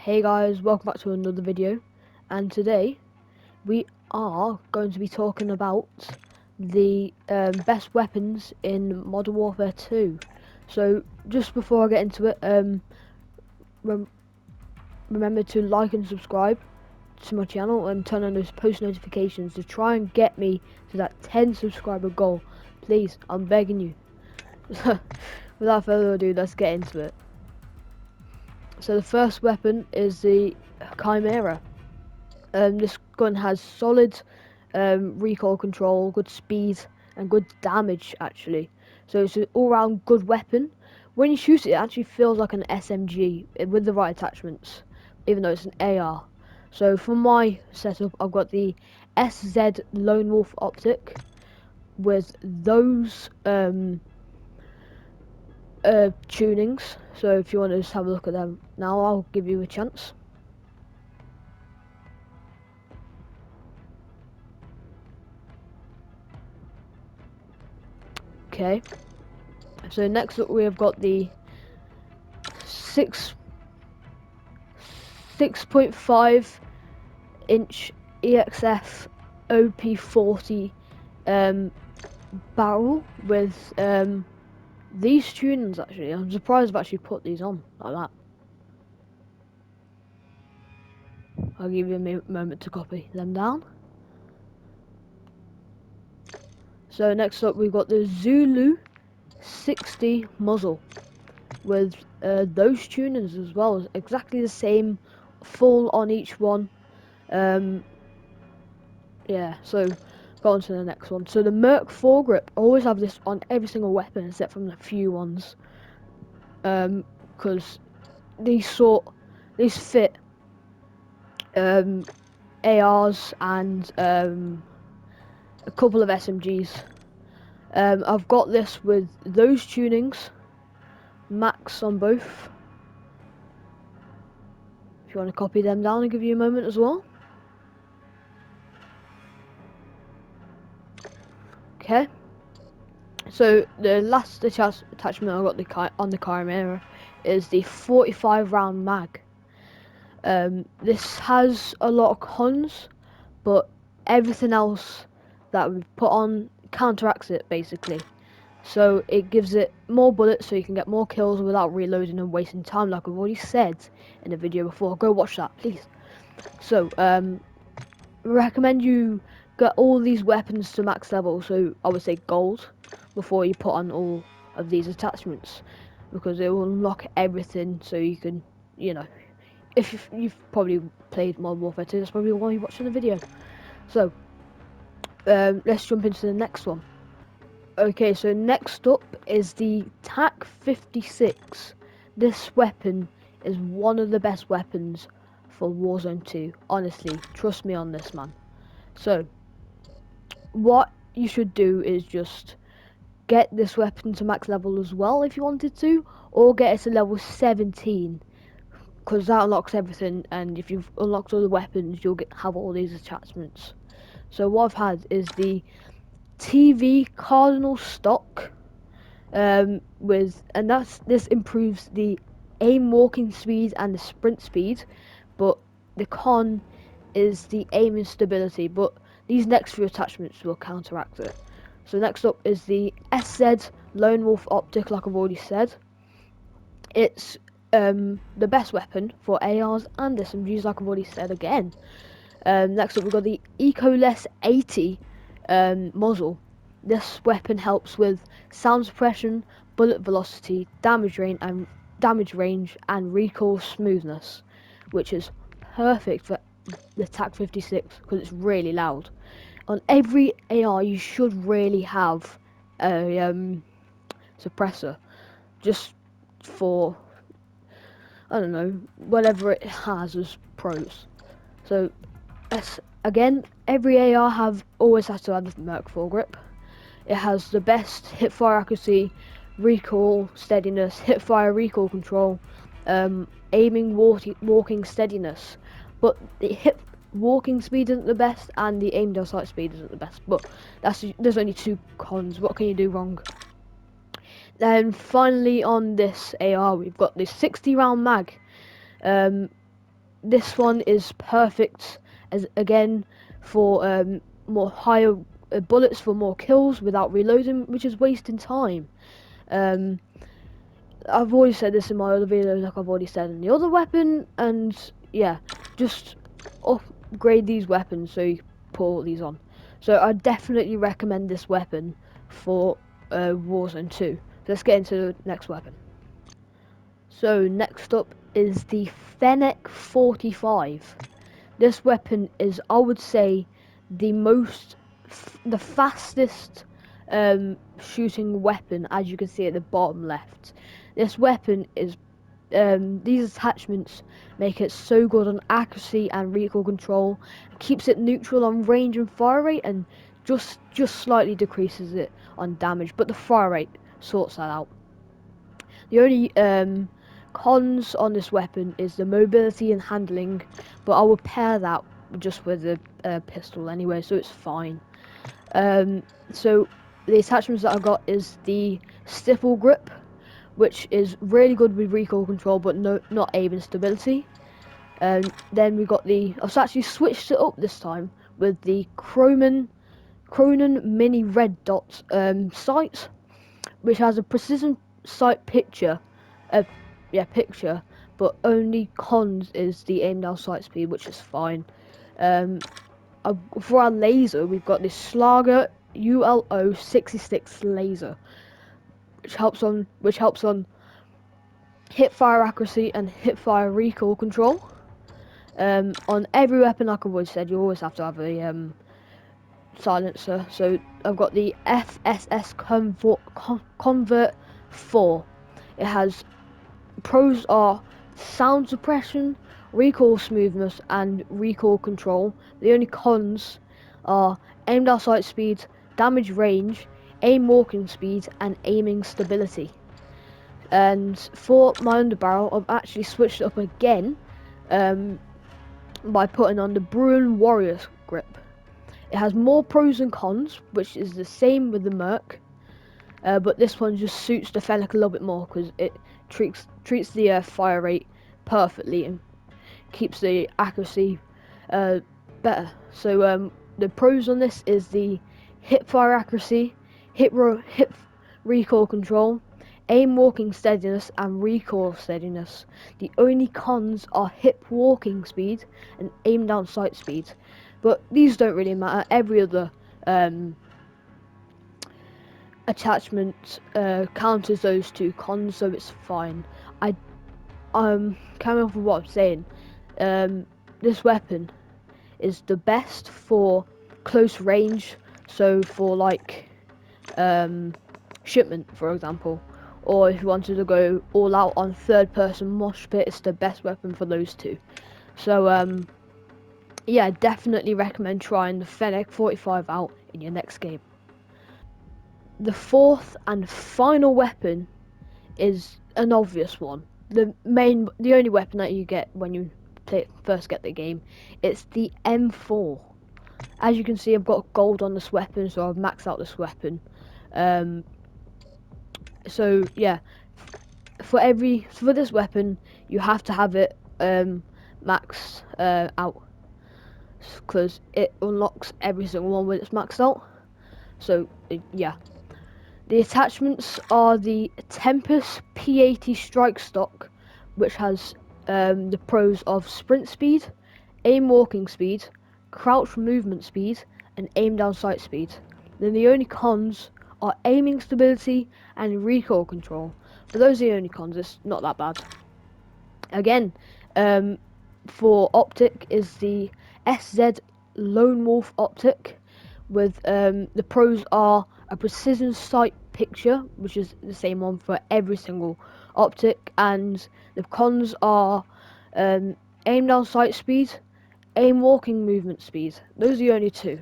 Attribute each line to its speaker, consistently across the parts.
Speaker 1: Hey guys, welcome back to another video, and today we are going to be talking about the best weapons in Modern Warfare 2. So just before I get into it, remember to like and subscribe to my channel and turn on those post notifications to try and get me to that 10 subscriber goal. Please, I'm begging you. Without further ado, let's get into it. So the first weapon is the Chimera. This gun has solid recoil control, good speed, and good damage actually. So it's an all-round good weapon. When you shoot it, it actually feels like an SMG with the right attachments, even though it's an AR. So for my setup, I've got the SZ Lone Wolf optic with those tunings. So if you want to just have a look at them now, I'll give you a chance. Okay, so next up we have got the 6.5 inch EXF OP40 barrel with these tunings. Actually, I'm surprised I've actually put these on like that. I'll give you a moment to copy them down. So next up we've got the Zulu 60 muzzle with those tunings as well, exactly the same, full on each one. Yeah, so go on to the next one. So the Merc foregrip, I always have this on every single weapon except from the few ones, because these fit ARs and a couple of SMGs. I've got this with those tunings, max on both. If you want to copy them down and give you a moment as well. Okay. So the last attachment I got on the Chimera is the 45 round mag. This has a lot of cons, but everything else that we've put on counteracts it basically. So it gives it more bullets so you can get more kills without reloading and wasting time, like I've already said in the video before. Go watch that, please. So recommend you get all these weapons to max level, so I would say gold, before you put on all of these attachments, because it will unlock everything. So you can, you know, if you've probably played Modern Warfare 2, that's probably why you're watching the video. So let's jump into the next one. Okay, so next up is the TAC 56. This weapon is one of the best weapons for Warzone 2. Honestly, trust me on this, man. So what you should do is just get this weapon to max level as well if you wanted to, or get it to level 17, because that unlocks everything, and if you've unlocked all the weapons, you'll have all these attachments. So what I've had is the TV Cardinal stock, this improves the aim walking speed and the sprint speed, but the con is the aim instability, but these next few attachments will counteract it. So next up is the SZ Lone Wolf optic, like I've already said. It's the best weapon for ARs and SMGs, like I've already said again. Next up we've got the Ecoless 80 muzzle. This weapon helps with sound suppression, bullet velocity, damage range, and recoil smoothness, which is perfect for the TAC 56 because it's really loud. On every AR, you should really have a suppressor, just for, I don't know, whatever it has as pros. So again, every AR always has to have the Merc foregrip. It has the best hipfire accuracy, recoil steadiness, hipfire recoil control, aiming walking steadiness, but the hip walking speed isn't the best, and the aim down sight speed isn't the best. But there's only two cons. What can you do wrong? Then finally on this AR, we've got this 60 round mag. this one is perfect as again for more higher bullets for more kills without reloading, which is wasting time. Um, I've always said this in my other videos, like I've already said in the other weapon, and yeah, just upgrade these weapons so you pull these on. So I definitely recommend this weapon for Warzone 2. Let's get into the next weapon. So next up is the Fennec 45. This weapon is, I would say, the fastest shooting weapon, as you can see at the bottom left. This weapon is, these attachments make it so good on accuracy and recoil control. It keeps it neutral on range and fire rate, and just slightly decreases it on damage, but the fire rate sorts that out. The only cons on this weapon is the mobility and handling, but I will pair that just with a pistol anyway, so it's fine. So the attachments that I got is the stipple grip, which is really good with recoil control, but not aim and stability. Then we got I've actually switched it up this time with the Cronin Mini Red Dot sights, which has a precision sight picture, but only cons is the aim down sight speed, which is fine. For our laser, we've got this Slager ULO 66 laser, which helps on hip fire accuracy and hip fire recoil control. On every weapon, like I've always said, you always have to have a silencer. So I've got the FSS Convert 4. It has pros are sound suppression, recoil smoothness, and recoil control. The only cons are aim down sight speed, damage range, aim walking speed, and aiming stability. And for my underbarrel, I've actually switched it up again by putting on the Bruin Warrior grip. It has more pros and cons, which is the same with the Merc, but this one just suits the Fennec a little bit more because it treats the fire rate perfectly and keeps the accuracy better. So the pros on this is the hip fire accuracy, hip recoil control, aim walking steadiness, and recoil steadiness. The only cons are hip walking speed and aim down sight speed, but these don't really matter. Every other attachment counters those two cons, so it's fine. Coming off of what I'm saying, this weapon is the best for close range, so for like shipment, for example, or if you wanted to go all out on third person mosh pit, it's the best weapon for those two. So yeah, definitely recommend trying the Fennec 45 out in your next game. The fourth and final weapon is an obvious one. The only weapon that you get when you first get the game. It's the M4. As you can see, I've got gold on this weapon, so I've maxed out this weapon. So yeah, for this weapon, you have to have it maxed out, because it unlocks every single one when it's maxed out. So yeah. The attachments are the Tempest P80 strike stock, which has the pros of sprint speed, aim walking speed, crouch movement speed, and aim down sight speed. Then the only cons are aiming stability and recoil control. But those are the only cons, it's not that bad. Again, for optic is the SZ Lone Wolf optic, with the pros are a precision sight picture, which is the same one for every single optic, and the cons are aim down sight speed, aim walking movement speed. Those are the only two.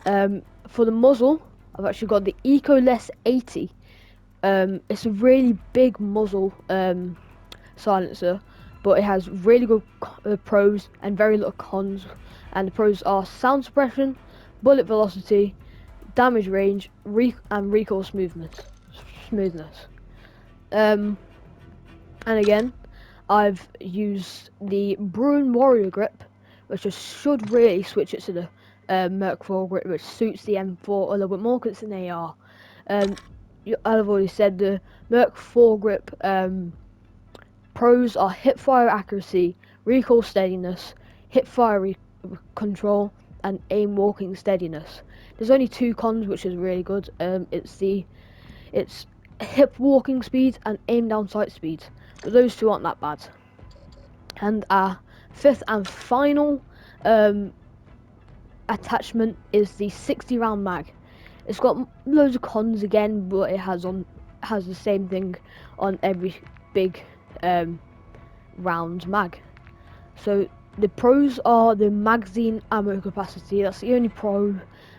Speaker 1: For the muzzle, I've actually got the Ecoless 80. It's a really big muzzle silencer, but it has really good pros and very little cons. And the pros are sound suppression, bullet velocity, damage range, and recoil smoothness. And again, I've used the Bruin Warrior grip, which should really switch it to the Merc 4 grip, which suits the M4 a little bit more because it's an AR. I've already said the Merc 4 grip pros are hip fire accuracy, recoil steadiness, hip fire control, and aim walking steadiness. There's only two cons, which is really good. It's hip walking speed and aim down sight speed, but those two aren't that bad. And our fifth and final attachment is the 60 round mag. It's got loads of cons again, but it has the same thing on every big round mag. So the pros are the magazine ammo capacity. That's the only pro,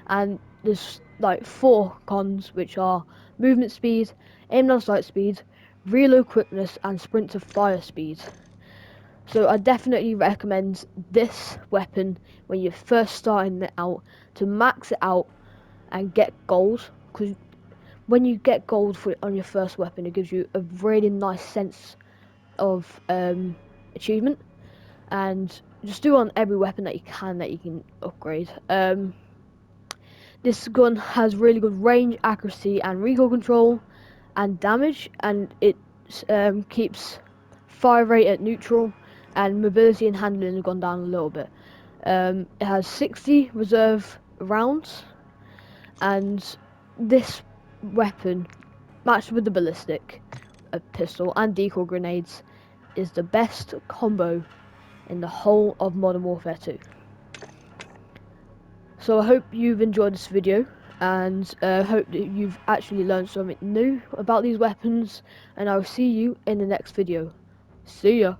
Speaker 1: and there's like 4 cons, which are movement speed, aim down sight speed, reload quickness, and sprint to fire speed. So I definitely recommend this weapon when you're first starting it out, to max it out and get gold, because when you get gold on your first weapon, it gives you a really nice sense of achievement. And just do on every weapon that you can upgrade. This gun has really good range, accuracy, and recoil control, and damage, and it keeps fire rate at neutral, and mobility and handling have gone down a little bit. It has 60 reserve rounds, and this weapon, matched with the ballistic, a pistol, and decoy grenades, is the best combo in the whole of Modern Warfare 2. So I hope you've enjoyed this video, and hope that you've actually learned something new about these weapons, and I'll see you in the next video. See ya!